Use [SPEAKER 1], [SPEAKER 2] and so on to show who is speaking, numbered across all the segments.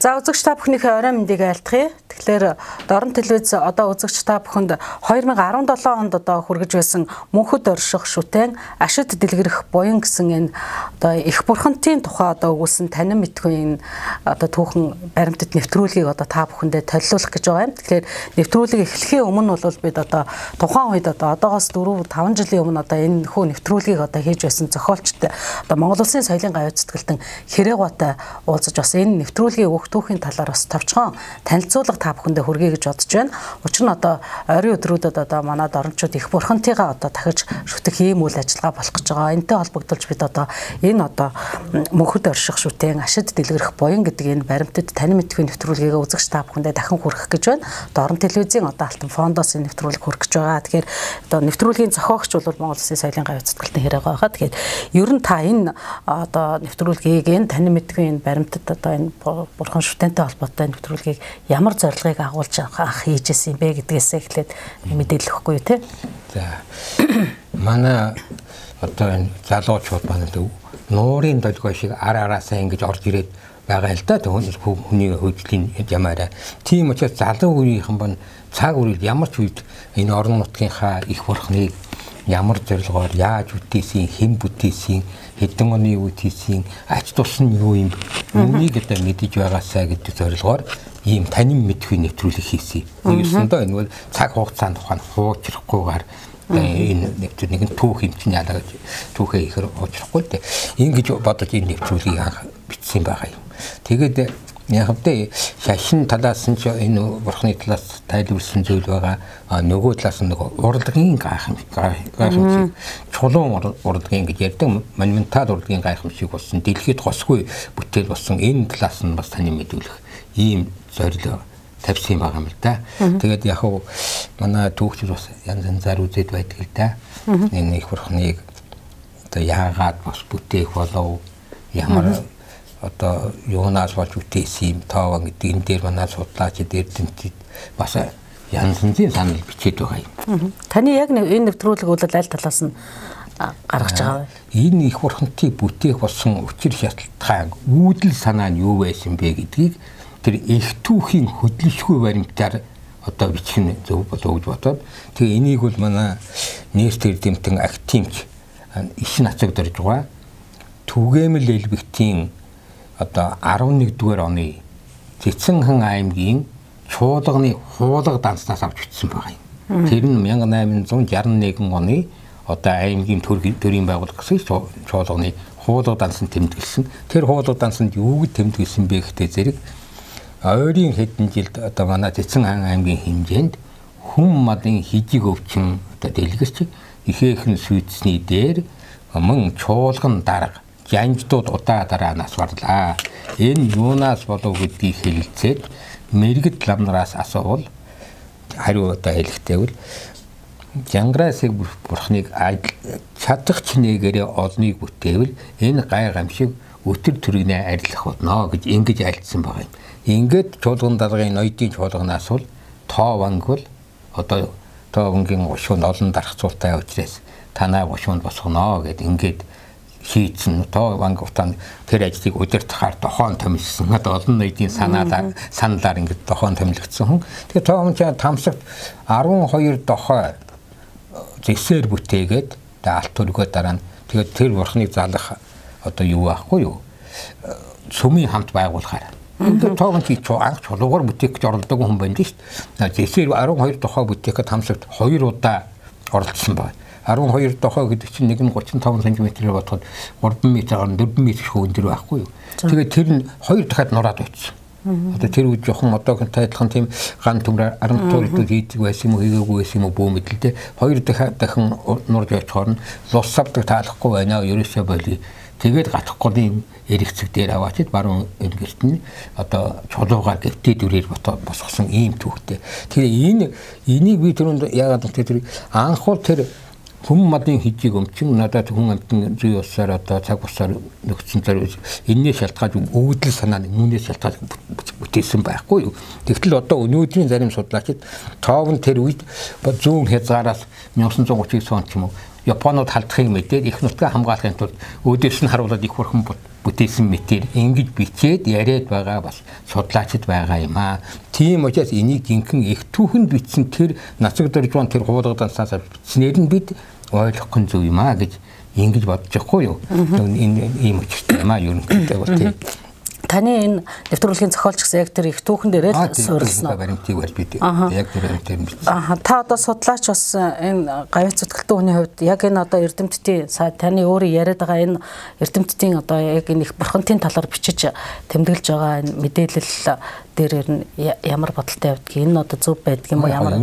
[SPEAKER 1] За үзэгч та бүхнийхээ орой мэндийг айлтгая. Тэгэхээр Дорн телевиз одоо үзэгч та бүхэнд 2017 онд одоо хүргэж байсан мөнхөд орших шүтэн ашид дэлгэрэх буян гэсэн энэ одоо их бурхантын тухай одоо өгүүлсэн танин мэдгүй энэ одоо түүхэн баримтат нэвтрүүлгийг одоо та бүхэндээ толиулах гэж байгаа юм. Тэгэхээр нэвтрүүлэг эхлэхийн өмнө бол бид одоо тухайн үед одоо одоогоос 4-5 жилийн өмнө одоо энэ хөө нэвтрүүлгийг одоо хийж байсан зохиолчтой одоо Монгол Улсын соёлын гавь зэтгэлтэн Хэрэгватай уулзаж бас энэ нэвтрүүлгийн өг түүхийн талаар бас товчхон танилцуулга та бүхэндээ хүргэе гэж бодож байна. Учир нь одоо ойрын өдрүүдэд одоо манай дорнчууд их бурхантыгаа одоо дахиж шүтэх ийм үйл ажиллагаа болох гэж байгаа. Энтэй холбогдуулж бид одоо энэ одоо мөнхөд орших шүтэн ашид дэлгэрэх буян гэдэг энэ баримтад танин мэдхийн нэвтрүүлгийг үзэгч та бүхэндээ дахин хүргэх гэж байна. Дорн телевизийн одоо алтан фондоос энэ нэвтрүүлэг хүргэх гэж байгаа. Тэгэхээр одоо нэвтрүүлгийн зохиогч бол Монгол Улсын соёлын гавь зэтгэлтэн Хэрэгва байгаа. Тэгэхээр ер нь та энэ одоо нэвтрүүлгийг энэ танин мэдхийн энэ баримтад одоо энэ бурхан шүтэнтэй холбоотой нэвтрүүлгийг ямар зорилгыг агуулж анх хийжсэн юм бэ гэдгээс эхлээд мэдээлэл өгөхгүй юу те.
[SPEAKER 2] За манай одоо энэ залуучууд маань нуурын долгой шиг араасаа ингэж орж ирээд байгаа л да хүний хөгжлийн ямаараа. Тийм учраас залуу үеийнхэн бан цаг үрийг ямар ч үед энэ орон нутгийнхаа их бурхныг ямар зорилгоор яаж бүтээсэн, хэн бүтээсэн, хэдэн оны үед хийсэн, ач тус нь юу юм, үүнийг одоо мэдэж байгаасаа гэдэг зорилгоор ийм танин мэдхийн нэвтрүүлэг хийсэн. Нэгсэндээ энэ бол цаг хугацаанд тухайн хуучрахгүйгээр энэ нэвтрүүлгийг түүх юм чинь яагаад түүхээ ихэр хуучрахгүй л дээ. Ингэж бодож энэ нэвтрүүлгийг анх бичсэн байгаа юм. Тэгээд яг тэ шашин талаас нь энэ бурхны талаас тайлбарлсан зүйл байгаа. Нөгөө талаас нь нөгөө урлагийн гайхамшиг чулуун урлагийн гэж ярьдаг монументал урлагийн гайхамшиг болсон дэлхийд госгүй бүтээл болсон энэ талаас нь бас таны мэдүүлэх ийм зорилго тавьсан байгаа юм л да. Тэгээд яг хуу манай түүхчид бас янз янзаар үзээд байдаг л да. Энэ их бурхныг одоо яагаад бас бүтээх болов ямар одоо юунаас болж үтээсэн юм тааван гэдэг энэ дээр манай судлаачид эрдэмтэд бас янз янзын санал бичээд байгаа юм.
[SPEAKER 1] Таны яг энэ нэвтрүүлэг бол аль талаас нь гаргаж байгаа вэ?
[SPEAKER 2] Энэ их бурхантыг бүтээх болсон учир шалтгаан үүдэл санаа нь юу байсан бэ гэдгийг тэр их түүхийн хөдлөшгүй баримтаар одоо бичих нь зөв болов гэж бодоод тэгээ энийг бол манай нээст эрдэмтэн актимч иш нацаг дөрж байгаа түгээмэл элбэгтийн одоо 11-р оны Цэцэнхэн аймгийн чуулганы хуулга данснаас авч утсан байгаа юм. Тэр нь 1861 оны одоо аймгийн төрийн байгууллага гэсэн чуулганы хуулга дансанд тэмдэглэсэн. Тэр хуулга дансанд юу гэж тэмдэглэсэн бэ гэхдээ зэрэг ойрын хэдэн жилд одоо манай Цэцэнхэн аймгийн хэмжээнд хүн мадын хижиг өвчин одоо дэлгэрч ихээхэн сүйдсний дээр мөн чуулган дарга жанждууд удаа дараа насварлаа. Энэ юунаас болов гэдгийг хэлэлцээд мэрэгд ламнараас асуувал хариу одоо хэлэхдээ бол Жанграасыг бурхныг чадах чинээгээрээ олныг бүтээвэл энэ гай гамшиг өтөр төргнээ арилах болно гэж ингэж альцсан байгаа юм. Ингээд чуулган даргын ноёдын чуулганаас бол тоованг бол одоо тоовангийн гушуунд олон дархцуултай учраас танаа гушуунд босгоно гэд ингээд хийцэн тоованг утаа тэр ажлыг удирдахаар дохон томилсон. Одоо олон ноёдын саналаар ингээд дохон томилогдсон хүн. Тэгээ тоованч тамсагт 12 дохой зэсээр бүтээгээд алт төргөө дараа нь тэгээд тэр бурхныг залах одоо юу байхгүй юу? Сүмийн хамт байгуулахаар. Тэгээд тоовонч анх чулуугаар бүтээх гэж оролдог хүн байна шүү дээ. Зэсээр 12 дохой бүтээхэд тамсагт 2 удаа оролцсон байна. 12 дохой гэдэг чинь нэг нь 35 см-ээр бодоход 3 м-аар 4 м шүүн дээр байхгүй юу. Тэгээд тэр нь 2 дахиад нураад очсон. Одоо тэр үед жоохон одоогонтой адилхан тийм ган төмөр 10 туурд хийдэг байсан юм уу хийгээгүй байсан юм уу бүү мэдлээ. 2 дахин нурж очихоор нь лус авдаг таалахгүй байна. Ерөөсөө болий. Тэгээд гатахгүй эрэгцэг дээр аваачид баруун эргэрт нь одоо чулуугаар гэвтээ дүрээр босгосон ийм түүхтэй. Тэгэхээр энийг би түрүүнд яагаад тэр анхуул тэр хүн мадын хижиг өмчин надад хүн амтны зүй усаар одоо цаг бусаар нөхцөн зориулж энэний шалтгаан өвдөл санаа нүнээс шалтгаан бүтээсэн байхгүй юу. Тэгтэл одоо өнөөдрийн зарим судлаачид тоовн тэр үед зүүн хязгаараас 1930 он ч юм уу Японууд халдахыг мэдээд их нутгаа хамгаалахын тулд өөдөөс нь харуулад их бурхан бүтээсэн мэтэр ингэж бичээд яриад байгаа бас судлаачид байгаа юм аа. Тийм учраас энийг гинхэн их түүхэнд бичсэн тэр нацаг дөржван тэр хуулгадаас бичснээр нь бид ойлгох нь зөв юм аа гэж ингэж бодож байхгүй юу. Энэ ийм учиртай юм аа ерөнхийдөө бол тийм.
[SPEAKER 1] Таны энэ нэвтрүүлгийн зохиолч гэсэн яг тэр их түүхэн дээрээ л суурилсан.
[SPEAKER 2] Баримтыг барь бид яг тэр баримтаар.
[SPEAKER 1] Та одоо судлаач бас энэ гавьяц зүтгэлтэн хүний хувьд яг энэ одоо эрдэмтдийн таны өөрөө яриад байгаа энэ эрдэмтдийн одоо яг энэ их бурхантын талаар бичиж тэмдэглэж байгаа энэ мэдээлэл дээр нь ямар бодолтой явдгийг энэ одоо зөв байдг юм уу ямар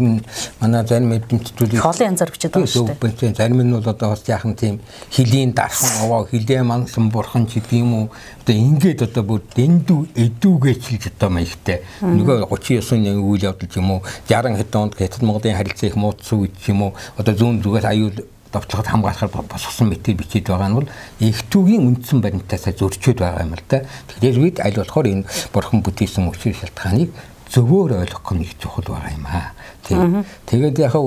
[SPEAKER 2] манай зарим эрдэмтдүүд
[SPEAKER 1] олон янзаар бичиж байгаа шүү
[SPEAKER 2] дээ. Зарим нь бол одоо бас яахан тийм хилийн дарсан овоо хилээ мансан бурхан ч гэдэг юм уу. Одоо ингээд одоо бүр дэндүү эдүүгээс хэлж одоо маягтай. Нөгөө 39-ны үйл явдал ч юм уу 60 хэдэн онд Хятад Монголын харилцаа их муудсан үед ч юм уу одоо зүүн зүгээс аюул давтлагад хамгаалахаар босгосон мэтэр бичиж байгаа нь бол их түүгийн үндсэн баримтаасаа зөрчөөд байгаа юм л да. Тэгэхээр бид аль болохоор энэ бурхан бүтээсэн учир шалтгааныг зөвөр ойлгох нь их чухал байгаа юм аа. Тэгээд яг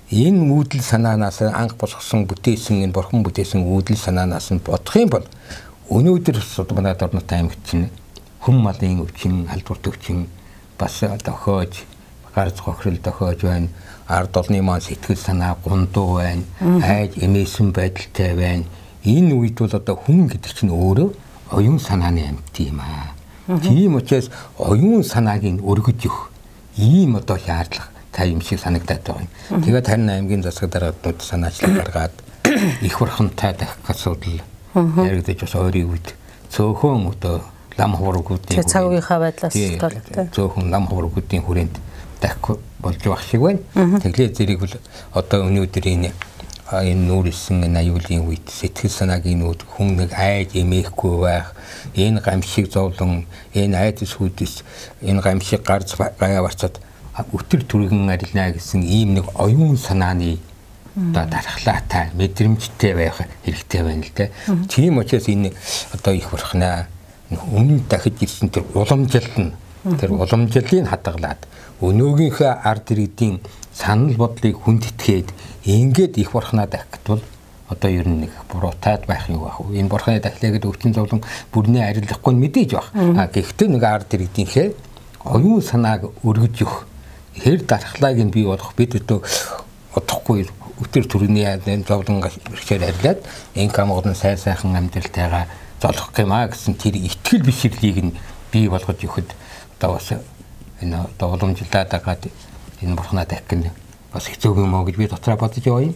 [SPEAKER 2] энэ үүдэл санаанаас анх босгосон бүтээсэн энэ бурхан бүтээсэн үүдэл санаанаас нь бодох юм бол өнөөдөр манай Дорнот аймагт чинь хүм малын өвчин, халдвар төвчин бас дохиож, гарц хохирол дохиож байна. Ард олны маань сэтгэл санаа гундуу байна. Айж эмээсэн байдалтай байна. Энэ үед бол одоо хүн гэдэг чинь өөрөө оюун санааны амьд юм аа. Тийм учраас оюун санааг нь өргөж өгөх ийм одоо шаардлага та юм шиг санагдаад байгаа юм. Тэгээд харин аймгийн засаг даргад санаачлал гаргаад их бурхантай дахих асуудал яригдаж бас ойрын үед цөөхөн одоо лам хургуудын
[SPEAKER 1] цагийнхаа байдлаас толтой.
[SPEAKER 2] Цөөхөн лам хургуудын хүрээнд дахих болж байх шиг байна. Тэглээ зэрэг бол одоо өнөөдөр энэ нүүрсэн аюулын үед сэтгэл санаагийн нүд хүн нэг айж эмээхгүй байх, энэ гамшиг зовлон, энэ айдас хүдис, энэ гамшиг гарц гаяа барцад өтөр түргэн арилнаа гэсэн ийм нэг оюун санааны одоо дархлаатай, мэдрэмжтэй байх хэрэгтэй байна л да. Тийм учраас энэ одоо их бурхнаа өмнө дахиж ирсэн тэр уламжлал нь тэр уламжлалыг хадгалаад өнөөгийнхөө ард иргэдийн санал бодлыг хүндэтгээд ингээд их бурхнаа дахихд бол одоо ер нь нэг буруутаад байх юм байх. Энэ бурхны дахлаагээд өвчин зовлон бүрний арилахгүй мэдээж байх. Гэхдээ нэг ард иргэдийнхээ оюун санааг өргөж өгөх хэр дархлааг нь бий болгох бид одохгүй өтөр төрний зовлон бэрхшээр арилаад энэ камгодон сайхан амьдралтайгаа золох юм аа гэсэн тэр итгэл бишрлийг нь бий болгож өгөхөд одоо бас энэ одоо уламжлалаад байгаа энэ бурхнаа дахих нь бас хэцүү юм уу гэж би дотроо бодож яваа юм.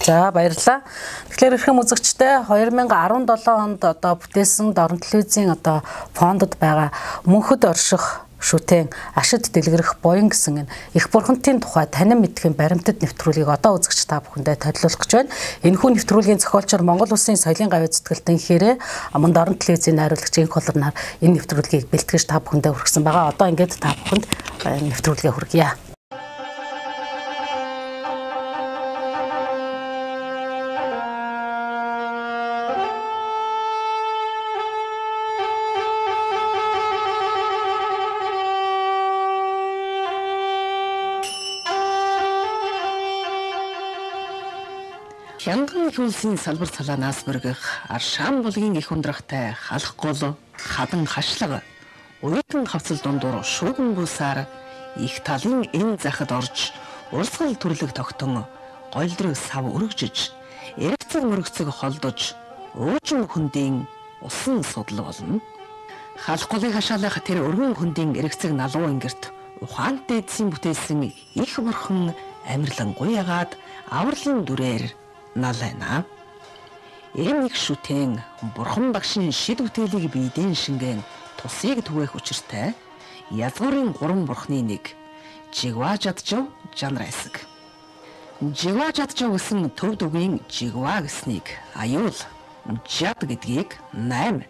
[SPEAKER 1] За баярлалаа. Тэгэхээр эрхэм үзэгчдээ 2017 онд одоо бүтээсэн Дорн телевизийн одоо фондод байгаа мөнхөд орших шүтэн ашид дэлгэрэх буян гэсэн энэ их бурхантын тухай танин мэдхийн баримтат нэвтрүүлгийг одоо үзэгч та бүхэндээ төлөвлөх гэж байна. Энэхүү нэвтрүүлгийн зохиолчор Монгол Улсын соёлын гавьяц зүтгэлтэн хэрэг Аман Дорн телевизийн найруулагч Инх Холорнаар энэ нэвтрүүлгийг бэлтгэж та бүхэндээ хүргэсэн байгаа. Одоо ингээд та бүхэнд нэвтрүүлгээ хүргье.
[SPEAKER 3] Хянган хөлсийн салбар цалаанаас бүргэх аршаан булгийн их ундрахтай халах гол хадан хашлага уятан хавцал дундуур шууган бүсаар их талын энэ захад орж урсгал төрлөг тогтон гойлдрог сав өргөжж эргэцэг мөргөцөг холдож уужин хүндийн усан судал болно. Халах голыг хашаалах тэр өргөн хүндийн эргэцэг налуу ингэрт ухаантай эзэн бүтээсэн их бурхан амирлан гуйгаад авралын дүрээр налайна. Энэ их шүтэн бурхан багшийн шид бүтээлийг биедэн шингэн тусыг түгээх учиртай язгуурын 3 бурхны нэг Жигва жадчав жанрайсаг. Жигва жадчав гэсэн төв дүгийн жигва гэснийг аюул жад гэдгийг 8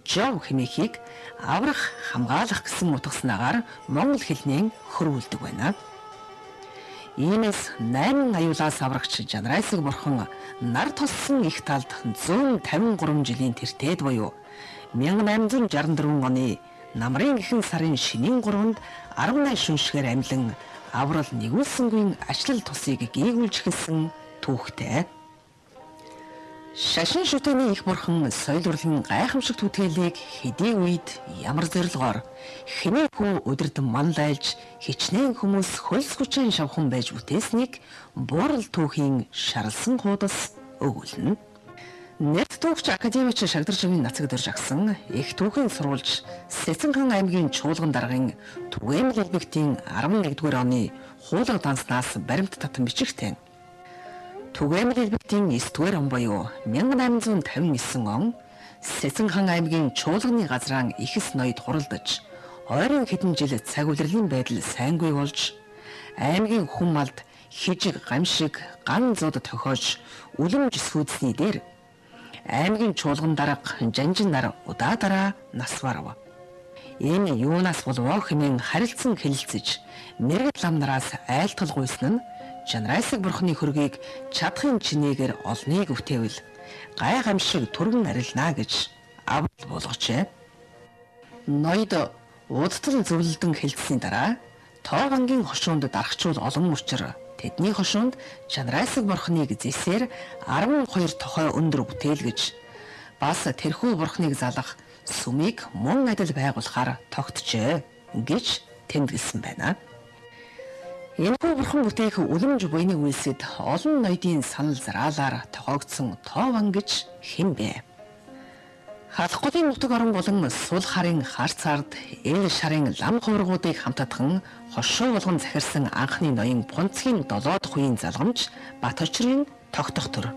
[SPEAKER 3] жав хэмээхийг аврах хамгаалах гэсэн утгаснаагаар монгол хэлнийн хөрвүүлдэг байна. Иймээс 8 аюулаас аврагч жанрайсаг бурхан нар тоссон их талд 153 жилийн тэртээд буюу 1864 оны намрын ихэнх сарын шинийн 3-нд 18 шөнөшгээр амлан аврал нэгүүлсэнгүй ачлал тусыг гүйгүүлж эхэлсэн түүхтэй. Шашин шүтээний их бурхан соёл урлагийн гайхамшиг түтгэлийг хэдий үед ямар зорилгоор хэний хүн өдөрт манлайлж хичнээн хүмүүс хөлс хүчээр шавхан байж бүтээснийг буурал түүхийн шарлсан хуудас өгүүлнэ. Нэт түүхч академич Шагдаржавын нацагдэрж агсан их түүхийн сурвалж Сэцэнхан аймгийн Чуулган даргын Түгээмэл элбэгтийн 11-р оны хуулга данснаас баримт татан бичигтэй. Түгээмэл элбэгтийн 9-р он буюу 1859 он Сэцэнхан аймгийн Чуулганы газраан ихэс ноёд хуралдаж ойрын хэдэн жил цаг улирлын байдал сайнгүй болж аймгийн хүн малд хижиг гамшиг ган зууд тохиож үлэмж сүйдсний дээр аймгийн Чуулган дарга Жанжин нар удаа нас барав. Энэ юунаас болов хэмээн харилцан хэлэлцэж мэрэгд лам нараас айлтгал гуйсан нь Жанрайсаг бурхны хөргийг чадахын чинээгээр олныг өвтөөвөл гай гамшиг түргэн арилнаа гэж авал болгожээ. Ноёд удтал зөвлөлдөн хэлцсийн дараа Тоовангийн хошуунд дарагчул олон учир тэдний хошуунд Жанрайсаг бурхныг зэсээр 12 тохой өндөр бүтээлгэж бас тэрхүү бурхныг залах сүмийг мөн адил байгуулахаар тогтжээ гэж тэмдэглэсэн байна. Энэхүү бурхан бүтээх үлэмж буйны үйлсэд олон ноёдын санал зараалаар тохиогдсон Тоован гэж хэн бэ? Халахгүй нутаг орон болон сул харын харцаард эл шарын лам хувиргуудыг хамтадхан хошуу болгон захирсан анхны ноён Пунцгийн 7 дахь үеийн залгамж Бат очрын тогтох төр.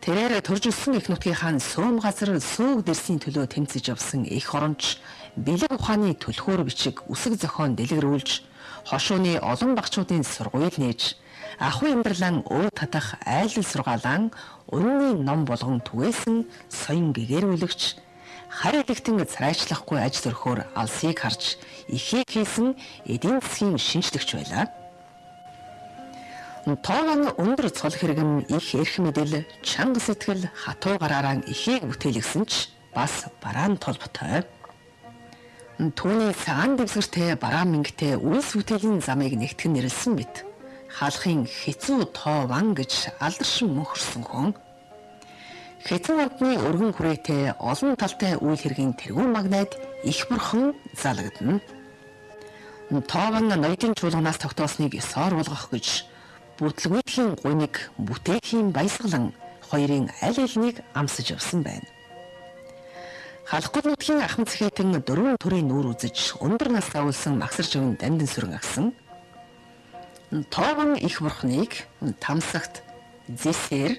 [SPEAKER 3] Тэрээр төрж өссөн их нутгийн хаан Сөөм газар сөөг дэрсийн төлөө тэмцэж явсан их оронч бэлэг ухааны түлхүүр бичиг үсэг зохион дэлгэрүүлж хошууны олон багчуудын сургууль нээж ахуй амьдралан өө татах айлал сургаалan үнний ном болгон түгээсэн соён гэгэрүүлэгч харь элэгтэн царайчлахгүй аж төрхөөр алсыг харж ихийг хийсэн эдийн засгийн шинжлэгч байлаа. Тоован өндөр цол хэрэгэм их эрх мэдэл чанга сэтгэл хатуу гараараа ихийг бүтээлгсэн ч бас бараан толботой. Түүний цагаан дэвсгэртэй бараан мингтэй үйлс бүтээлийн замыг нэгтгэн нэрлсэн мэт хаалхын хэцүү Тоован гэж алдаршин мөнхөрсөн хүн. Хэцүү амтны өргөн хүрээтэй олон талтай үйл хэргийн тэргүүн магнайд их бурхан залагдана. Тоован ноёдын чуулганаас тогтоосныг соор болгох гэж бүтлгүйтгэхийн гуниг бүтээхийн баясгалан хоёрын аль алийг амсаж явсан байна. Халахгүй нутгийн ахмад цэхэтэн 4 төрлийн нүүр үзэж өндөр настай уулсан Магсаржавын Дандин сүрэн агсан. Тоован их бурхныг тамсагт зэсээр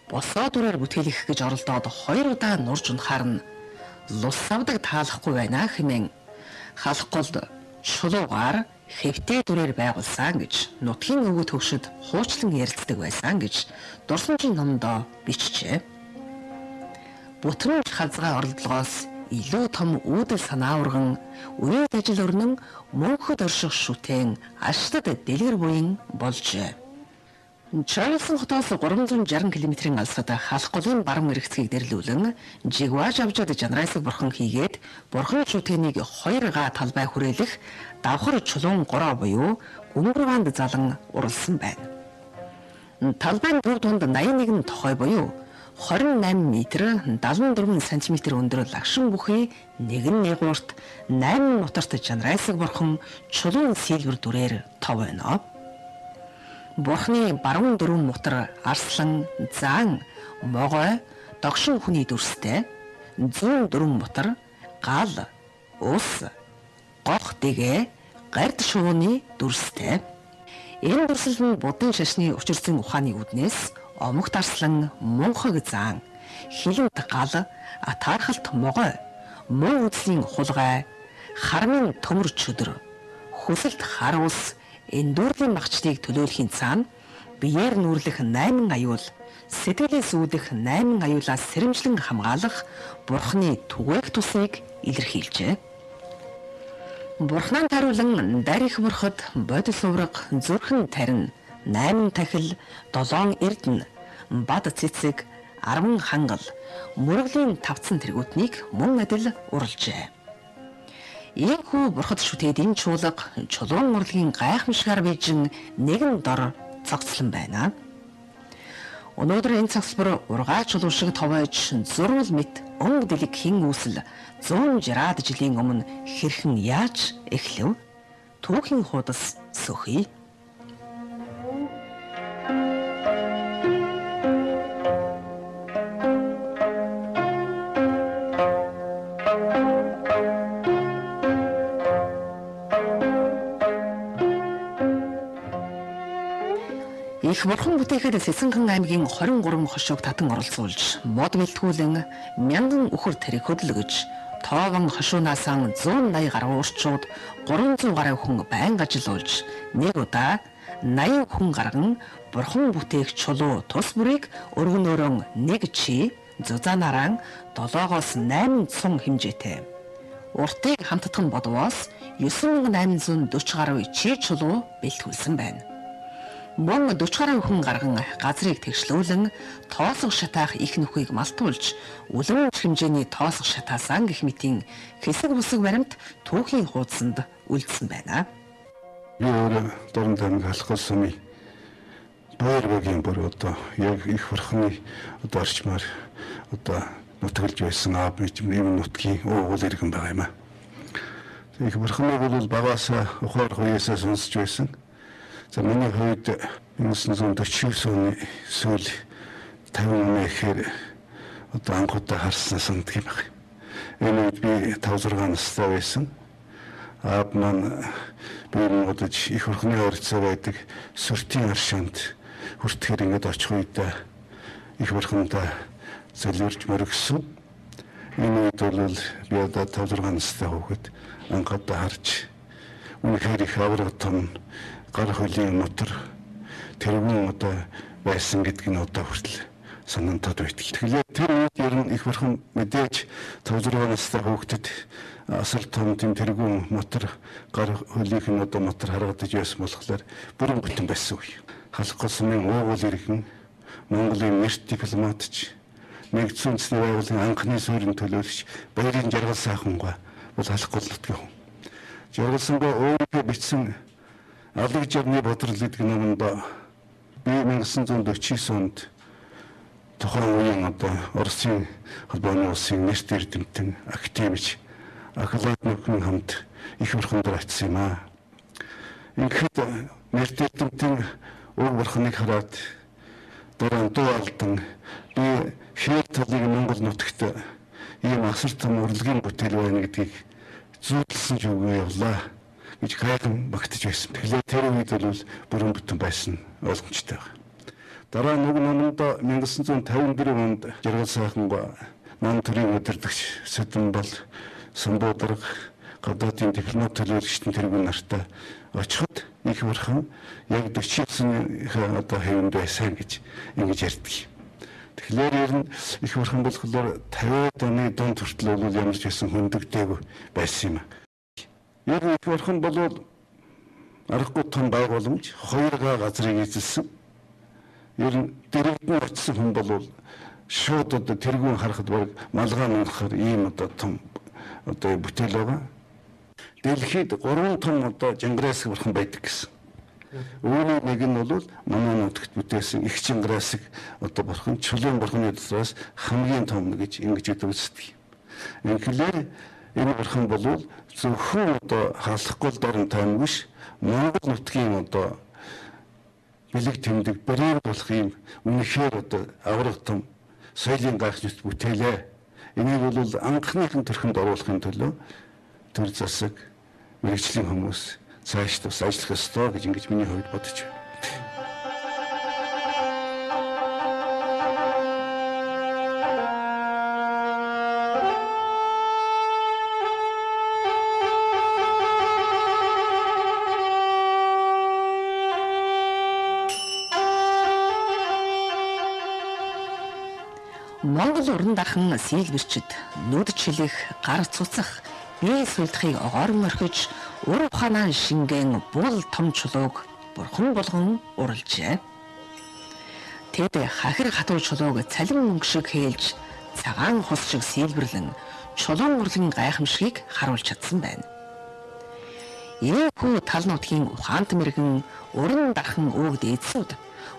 [SPEAKER 3] босоо дүрээр бүтээлэх гэж оролдоод 2 удаа нурж унахаар нь лус савдаг таалахгүй байна хэмээн халахгүй чулуугаар хэвтэй дүрээр байгуулсан гэж нутгийн өвгө төгшөд хуучлан ярилцдаг байсан гэж дурсамжийн номдоо бичжээ. Бүтрэн хазгаа оролдлогоос илүү том үүдэл санаа урган үед ажил өрнөн мөнхөд орших шүтэн аштад дэлгэр буян болжээ. Чарльсон хотоос 360 км-ийн алсад халахгүй баруун эргэцгийг дэрлүүлэн жигваж авжад Жанрайсаг бурхан хийгээд бурхан шүтэнийг 2 га талбай хүрээлэх давхар чулуун 3 буюу гүмгэрванд залан уралсан байна. Талбайн төр дунд 81 тохой буюу 28 м 74 см өндөр лагшин бүхий нэгэн нэгүрт 8 нутарт Жанрайсаг бурхан чулуун сэлбэр дүрээр тов байна. Бурхны баруун дөрвөн мутар арслан, заан, могой, догшин хүний дүрстэй, зүүн дөрвөн мутар гал, ус, гох дэгэ, гард шувууны дүрстэй. Энэ дүрсэл нь будын шашны учирсан ухааны үднээс омогт арслан, мунхаг заан, хилэнт гал, атаархалт могой, мөн үзлийн хулгай, хармын төмөр чөдөр, хүсэлт хар ус, эндүүрлийн магчдыг төлөөлөхийн цаана биеэр нүүрлэх 8 аюул, сэтгэлээс үүдэх 8 аюулаас сэрэмжлэн хамгаалах бурхны түгээх тусыг илэрхийлжээ. Бурхнаа тариулан дарих бурхад бодис ураг зүрхэн тарин 8 тахил 7 эрдэнэ бад цэцэг 10 хангал мөрөглийн тавцсан тэргүүтнийг мөн адил уралжээ. Ийхүү бурхад шүтээдийн чуулга чулуун урлагийн гайхамшигар бийжин нэгэн дор цогцлон байна. Өнөөдөр энэ цогцлбор ургаа чулуу шиг товойж зурвал мэт өнгө дэлэг хин үүсэл 160-аад жилийн өмнө хэрхэн яаж эхлэв? Түүхийн хуудас сөхий. Их бурхан бүтээхэд Сэсэнхэн аймгийн 23 хошууг татан оролцуулж, мод бэлтгүүлэн мянган үхэр тэрэг хөдөлгөж, тоогон хошуунаас 180 гаруй урчууд 300 гаруй хүн байнга ажилуулж, нэг удаа 80 хүн гарган бурхан бүтээх чулуу тус бүрийг өргөнөөрөө нэг чи зузаанаараа 7-оос 8 цум хэмжээтэй. Уртыг хамтдах нь бодвоос 9840 гаруй чи чулуу бэлтгүүлсэн байна. Мөн 40 гаруй хүн гарган газрыг тэгшлүүлэн тоосго шатаах их нөхөйг малтуулж үлэн хэмжээний тоосго шатаасан гэх мэтийн хэсэг бүсэг баримт түүхийн хуудсанд үлдсэн байна.
[SPEAKER 4] Би өөрөө Дорн аймаг халахгүй сумын Баяр багийн бүр одоо яг их бурхны одоо орчмаар одоо нутгалж байсан аав ийм нутгийн уугуул иргэн байгаа юм аа. Их бурхны бол багаасаа ухаар хуяасаа сонсч байсан. За миний хувьд 1949 оны сүүл 50 оны ихээр одоо анхудаа харсан санддаг юм байна. Энэ үед би 5-6 настай байсан. Аав маань биеийн удаж их бурхны орцоо байдаг сүртийн аршаанд хүртэхээр ингэж очих үед их бурхандаа зөлөрж мөрөгсөн. Энэ үед бол би одоо 5-6 настай хүүхэд анхудаа харж үнэхээр их авраг том гар хөлийн мотор тэрүүн одоо байсан гэдг нь одоо хүртэл санаантад байтал. Тэгэхээр тэр үед ер нь их бурхан мэдээж 5-6 настай хүүхдэд асар том тийм тэрүүн мотор гар хөлийнх нь одоо мотор харагдаж байсан болохоор бүрэн бүтэн байсан үе. Халахгүй сумын уугуул иргэн Монголын нэрт дипломатч нэгдсэн үндэсний байгууллагын анхны суурин төлөөлөгч Баярын Жаргал сайхангаа бол халахгүй нутгийн хүн. Жаргал сайхангаа өөрийнхөө бичсэн Алаг жарны бодрол гэдэг номонд би 1949 онд тухайн үеийн одоо Оросын холбооны улсын нэрт эрдэмтэн активч академикийн хамт их бурханд очсон юм аа. Ингээд нэрт эрдэмтэн уг бурханыг хараад дараа нь дуу алдан би хэл талыг Монгол нутагт ийм асар том урлагийн бүтээл байна гэдгийг зүйдлсэн ч үгүй явлаа гэж гайхам багтаж байсан. Тэгэхээр тэр үед бол бүрэн бүтэн байсан ойлгомжтой байна. Дараа нэг номонд 1954 онд Жаргал сайхангаа нам төрийн удирдагч Сэдэнбал Самбуударга гадаадын дипломат төлөөлөгчдийн тэргүүн нартай очиход их бурхан яг 49-ийн одоо хэвэнд байсан гэж ингэж ярьдаг. Тэгэхээр ер нь их бурхан болохоор 50-аад оны дунд хүртэл бол ямар ч байсан хөндөгдөөгүй байсан юм. Ер нь их бурхан бол аргагүй том байгууламж 2 газрыг эзэлсэн. Ер нь дэрэгдэн очсон хүн бол шууд одоо тэргүүн харахад баг малгай мунхаар ийм одоо том одоо бүтээл байгаа. Дэлхийд 3 том одоо Жанграасыг бурхан байдаг гэсэн. Үүний нэг нь бол манай нутагт бүтээсэн их Жанграасыг одоо бурхан чулуун бурханы дотроос хамгийн том гэж ингэж үздэг. Инхээр энэ бурхан бол зөвхөн одоо халахгүй дорн тайм биш Монгол нутгийн одоо бэлэг тэмдэг брэнд болох юм үнэхээр одоо авраг том соёлын гайхалтай бүтээлээ. Энийг бол анхныхын төрхөнд оруулахын төлөө төр засаг мэргэжлийн хүмүүс цааш тус ажиллах ёстой гэж ингэж миний хувьд бодож байна.
[SPEAKER 3] Монгол уран дархан сийлбэрчид нүд чилэх, гар цуцах, бие сулдахыг огоорн орхиж, ур ухаанаа шингэн бул том чулууг бурхан болгон уралжээ. Тэд хахир хатуу чулууг цалин мөнгө шиг хээлж, цагаан хус шиг сийлбэрлэн чулуун урлагийн гайхамшигыг харуулж чадсан байна. Ийхүү тал нутгийн ухаант мэрэгэн уран дархан өвөг дээдсүүд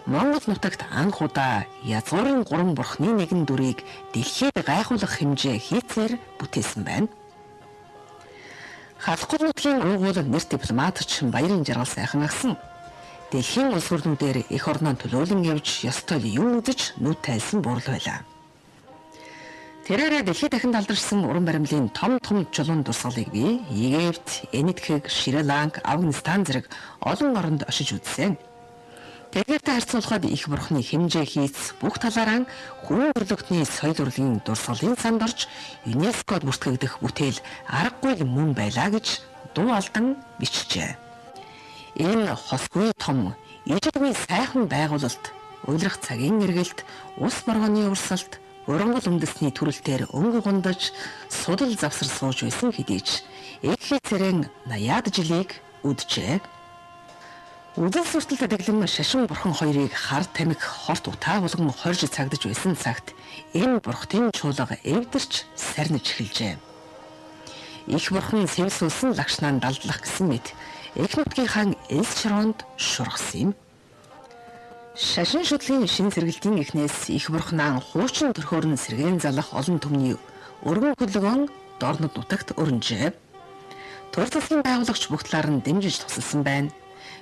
[SPEAKER 3] Монгол нутагт анх удаа язгуурын 3 бурхны нэгэн дүрийг дэлхийд гайхуулах хэмжээ хийцээр бүтээсэн байна. Халахгүй нутгийн уугуул нэр дипломатч Баярын жаргал сайхан агсан. Дэлхийн улс хурлуудээр эх орноо төлөөлөн явж ёстой юм үзэж нүд тайлсан бурал байлаа. Тэрээр дэлхийд дахин далдарсан уран баримлын том чулуун дурсгалыг би Египт, Энэтхэг, Шри-Ланк, Афганистан зэрэг олон оронд очиж үзсэн. Тэргээртэй харьцуулахад их бурхны хэмжээ хийц бүх талаараа хүн төрлөختний соёл урлагийн дурсгалын санд орж ЮНЕСКОд бүртгэгдэх бүтээл аргагүй мөн байлаа гэж дуу алдан бичжээ. Энэ хосгүй том, ижиггүй сайхан байгуулалт, уйлрах цагийн эргэлт, ус боргооны урсгалт, урангал үндэсний төрөлтөөр өнгө гундаж, судал завсар сууж байсан хэдий ч их цэрэн 80-аад жилийг үджээ. Үдэл сүртэлд дэглэм шашин бурхан хоёрыг хар тамхи хорт утаа болгон хорж цагдаж байсан цагт энэ бурхтын чуулга эвдэрч сарниж эхэлжээ. Их бурхан сэвсүүлсэн лагшнаан далдлах гэсэн мэт их нутгийнхаа элс шороонд шургасан юм. Шашин шүтлийн шин сэргэлтийн эхнээс их бурхнаа хуучин төрхөөр нь сэргээн залах олон түмний өргөн хөлгөөн дорнод нутагт өрнжээ. Төр засгийн байгуулагч бүх талаар нь дэмжиж тусалсан байна.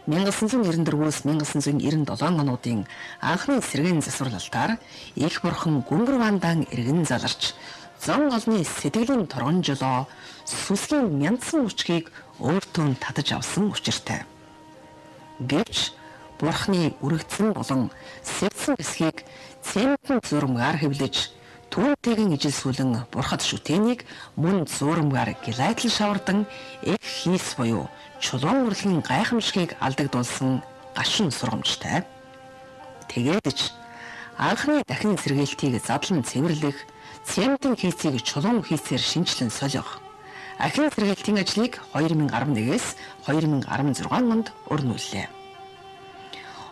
[SPEAKER 3] 1994-өөс 1997 онуудын анхны сэргээн засварлалтаар их бурхан гүнгэр вандаан иргэн заларч зон олны сэтгэлийн торгон жолоо сүсгийн мяндсан үчгийг өөртөө татаж авсан учиртай. Гэвч бурхны үрэгдсэн болон сэвсэн эсхийг цементэн зурмгаар хэвлэж түүнтэйгэн ижилсүүлэн бурхад шүтээнийг мөн зурмгаар гилайтлан шавардан их хийс буюу чулуун урлагийн гайхамшигыг алдагдуулсан гашуун сургамжтай. Тэгээд ч анхны дахин сэргээлтийг задлан цэвэрлэх, цементэн хийцийг чулуун хийцээр шинжилэн солих, ахин сэргээлтийн ажлыг 2011-ээс 2016 онд өрнүүллээ.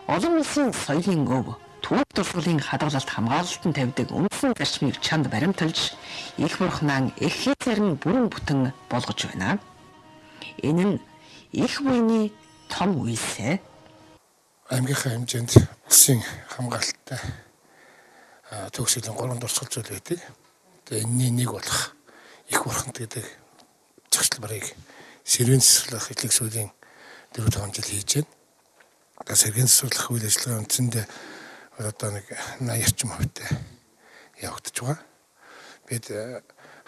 [SPEAKER 3] Олон улсын соёлын өв, түүх дурсгалын хадгалалт хамгаалалтанд тавьдаг үндсэн зарчмыг чанд баримталж, их бурхнаа их хийцээр нь бүрэн бүтэн болгож байна. Энэ нь их буйны том үйлсээ.
[SPEAKER 5] Аймгийнхаа хэмжээнд улсын хамгаалалттай төгсөлийн 3 дурсгал зүйл байдаг. Тэгээ энэний нэг болох их бурханд гэдэг зохицол барыг сэргээн засварлах эхлэх сүүлийн 4-5 жил хийж байна. Тэгээ сэргээн засварлах үйл ажиллагаа үндсэндээ одоо нэг 80 орчим хувьтай явагдаж байгаа. Бид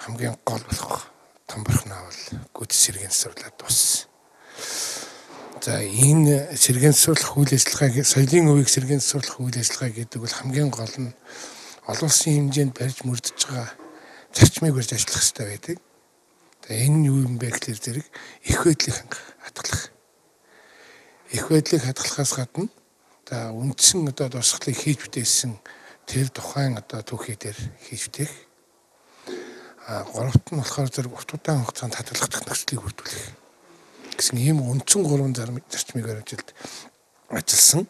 [SPEAKER 5] хамгийн гол болох том бурхнаа бол гүйц сэргээн засварлаад дууссан. За энэ сэргээн засварлах үйл ажиллагааг соёлын өвийг сэргээн засварлах үйл ажиллагаа гэдэг бол хамгийн гол нь олон улсын хэмжээнд барьж мөрдөж байгаа зарчмыг барьж ажиллах хэрэгтэй байдаг. Тэгээ энэ юу юм бэ гэхээр зэрэг их байдлыг хадгалах. Их байдлыг хадгалахаас гадна за үндсэн одоо дурсгалыг хийж бүтээсэн тэр тухайн одоо түүхий дээр хийж бүтээх. Гуравт нь болохоор зэрэг урт удаан хугацаанд хадгалах технологичлыг бүрдүүлэх гэсэн ийм үндсэн 3 зарчмыг баримжилт ажилласан.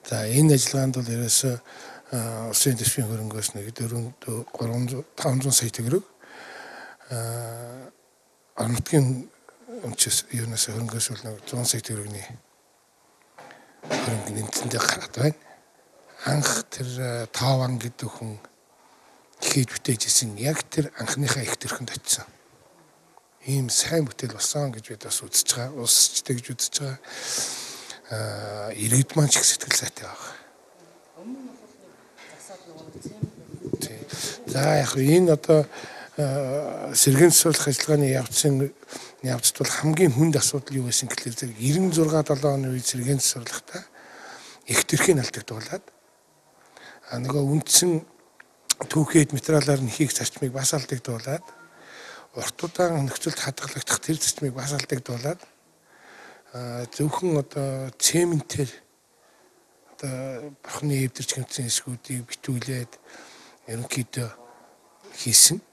[SPEAKER 5] За энэ ажиллагаанд бол ерөөсөө улсын төсвийн хөрөнгөөс нэг 500 сая төгрөг орон нутгийн өмчс юунаас хөрөнгөөс бол нэг 100 сая төгрөгийн хөрөнгө нэмэлтэндээ гараад байна. Анх тэр Таван гэдэг хүн хийж бүтээжсэн яг тэр анхныхаа их төрхөнд очисон. Ийм сайн бүтээл болсон гэж бид бас үзэж байгаа. Улсчтэй гэж үзэж байгаа. Иргэд маань ч их сэтгэл сайтай байгаа. За яг энэ одоо сэргээн засварлах ажиллагааны явцд бол хамгийн хүнд асуудал юу байсан гэхээр зэрэг 96-7 оны үед сэргээн засварлахдаа их төрхийн алдагдуулаад нөгөө үндсэн түүхэд материалаар нь хийх зарчмыг бас алдагдуулаад урт удаан нөхцөлд хадгалагдах тэр зарчмыг бас алдагдуулаад зөвхөн одоо цементээр одоо бурхны эвдэрч гэмтсэн эсгүүдийг битүүлээд ерөнхийдөө хийсэн.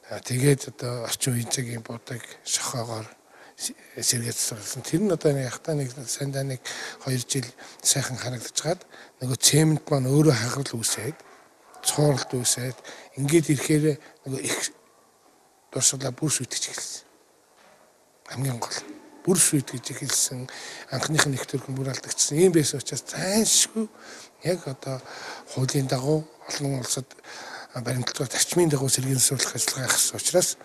[SPEAKER 5] Тэгээд одоо орчин үеийн цагийн буудаг шохоогоор сэргээд засварласан. Тэр нь одоо яхтаа нэг сандаа нэг 2 жил сайхан харагдаж хаад нөгөө цемент маань өөрөө хагарал үүсээд цооролт үүсээд ингээд ирэхээр нөгөө их дурсгалаа бүр шүтэж эхэлсэн. Хамгийн гол бүр шүйд гэж хэлсэн анхных нь их төрхөн бүр алдагдсан юм байсан учраас зайлшгүй яг одоо хуулийн дагуу олон улсад баримтлагын зарчмын дагуу сэргийн засварлах ажиллагаа хийх учраас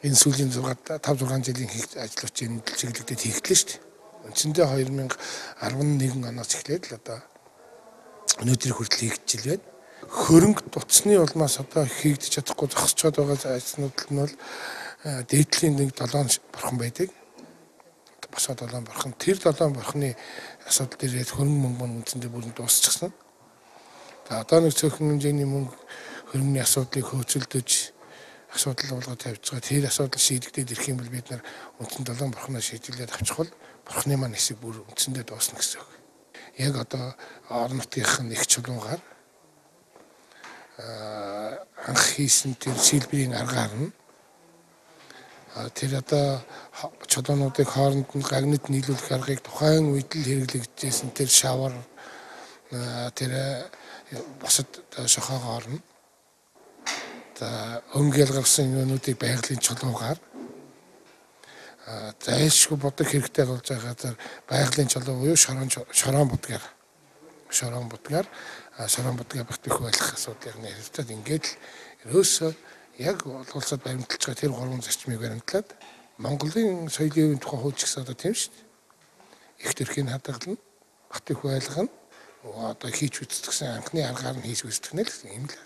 [SPEAKER 5] энэ сүүлийн 5 6 жилийн ажлууч энэ чиглэлдээ хийгдлээ шүү дээ. Үндсэндээ 2011 оноос эхлээд л одоо өнөөдрийг хүртэл хийгдэж байна. Хөрөнгө дуцсны улмаас одоо хийгдэж чадахгүй зогсчод байгаа ажлууд нь бол дээдлийн нэг 7 бурхан байдаг. Босоо 7 бурхан. Тэр 7 бурханы асуудал дээр хөрөнгө мөнгө үндсэндээ бүр дуусчихсан. Одоо нэг цөөхөн хэмжээний мөнгө хөрөнгөний асуудлыг хөөцөлдөж асуудал болгоод тавьж байгаа. Тэр асуудал шийдэгдээд ирэх юм бол бид нар үндсэнд 7 бурханаа шийдвэрлээд авчих бол бурханы маань хэсэг бүр үндсэндээ дуусна гэсэн үг. Яг одоо орон нутгийнх нь их чулуугаар анх хийсэн тэр шилбэрийн аргаар нь тэр одоо чулуунуудыг хооронд нь гагнад нийлүүлэх аргыг тухайн үед л хэрэглэгдэжсэн тэр шавар тэр босод шохоогоор нь өнгөл гарсан юмнуудыг байгалийн чулуугаар зайлшгүй бодог хэрэгтэй болж байгаа байгалийн чулуу буюу шорон будгаар бахтих байх асуудлыг нэрвчээд ингээд л ерөөсөө яг улсад баримталж байгаа тэр 3 зарчмыг баримтлаад Монголын соёлын тухай хууль гэсэн одоо тийм шүү дээ. Их төрхийн хадгална, бахтих байлгана, одоо хийж үзтгсэн анхны аргаар нь хийж үзтгэнэ л юм л.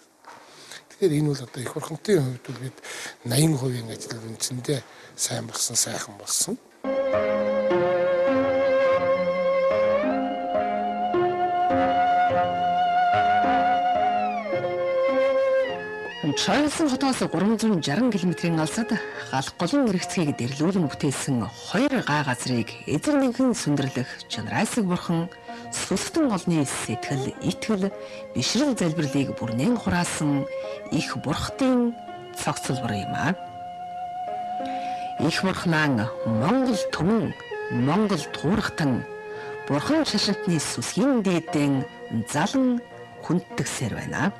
[SPEAKER 5] Тэгэхээр энэ бол одоо их бурхантай хувьд бол бид 80% ажил үндсэндээ сайн болсон, сайхан болсон.
[SPEAKER 3] Чайлсан хотоос 360 км-ийн алсад галх голын эргэцгийг дэрлүүлэн бүтээсэн 2 га газрыг эзэр нэгэн сүндэрлэх чанарайсаг бурхан сүлгтэн голны сэтгэл, итгэл, бишрэл залбирлыг бүрнэн хураасан их бурхтын цогцлбор юм аа. Их бурхнаа Монгол түмэн, Монгол туурхтан бурхан шашинтны сүсгийн дээдэн залан хүндтгсээр байна.